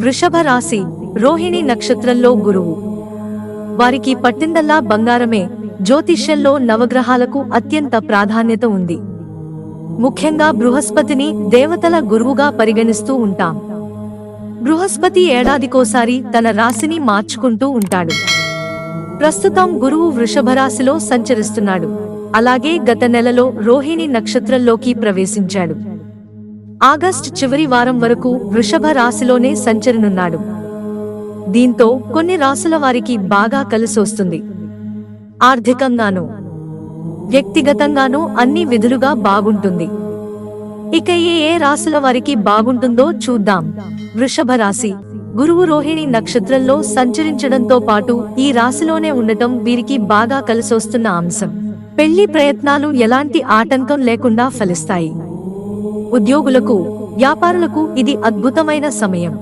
వృషభ రాశి రోహిణి నక్షత్రంలో గురువు. వారికి పట్టిందల్లా బంగారమే. జ్యోతిష్యంలో నవగ్రహాలకు అత్యంత ప్రాధాన్యత ఉంది. ముఖ్యంగా బృహస్పతిని దేవతల గురువుగా పరిగణిస్తూ ఉంటాం. బృహస్పతి ఏడాదికోసారి తన రాశిని మార్చుకుంటూ ఉంటాడు. ప్రస్తుతం గురువు వృషభ రాశిలో సంచరిస్తున్నాడు. అలాగే గత నెలలో రోహిణి నక్షత్రంలోకి ప్రవేశించాడు. ఆగస్టు చివరి వారం వరకు వృషభ రాశిలోనే సంచరినున్నాడు. దీంతో కొన్ని రాశుల వారికి బాగా కలిసొస్తుంది. ఆర్థికంగానూ వ్యక్తిగతంగానూ అన్ని విధులుగా బాగుంటుంది. ఇక ఏ రాశుల వారికి బాగుంటుందో చూద్దాం. వృషభ రాశి గురువు రోహిణి నక్షత్రంలో సంచరించడంతో పాటు ఈ రాశిలోనే ఉండటం వీరికి బాగా కలిసొస్తున్న అంశం. పెళ్లి ప్రయత్నాలు ఎలాంటి ఆటంకం లేకుండా ఫలిస్తాయి. ఉద్యోగులకు, వ్యాపారులకు ఇది అద్భుతమైన సమయం.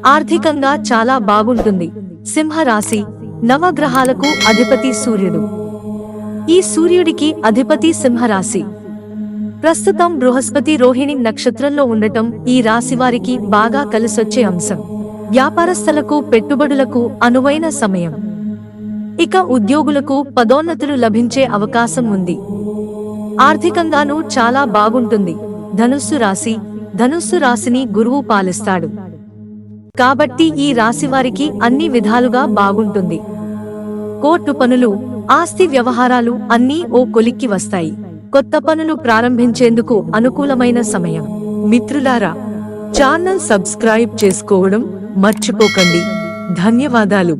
ఆర్థికంగా చాలా బాగుంటుంది. సింహరాశి నవగ్రహాలకు అధిపతి సూర్యుడు. ఈ సూర్యుడికి అధిపతి సింహరాశి. ప్రస్తుతం బృహస్పతి రోహిణి నక్షత్రంలో ఉండటం ఈ రాశి వారికి బాగా కలిసొచ్చే అంశం. వ్యాపారస్తులకు, పెట్టుబడులకు అనువైన సమయం. ఇక ఉద్యోగులకు పదోన్నతులు లభించే అవకాశం ఉంది. ఆర్థికంగానూ చాలా బాగుంటుంది. ధనుస్సు రాశిని గురువు పాలిస్తాడు. కాబట్టి ఈ రాశి వారికి అన్ని విధాలుగా బాగుంటుంది. కోర్టు పనులు, ఆస్తి వ్యవహారాలు అన్నీ ఓ కొలిక్కి వస్తాయి. కొత్త పనులు ప్రారంభించేందుకు అనుకూలమైన సమయం. మిత్రులారా, ఛానల్ సబ్స్క్రైబ్ చేసుకోవడం మర్చిపోకండి. ధన్యవాదాలు.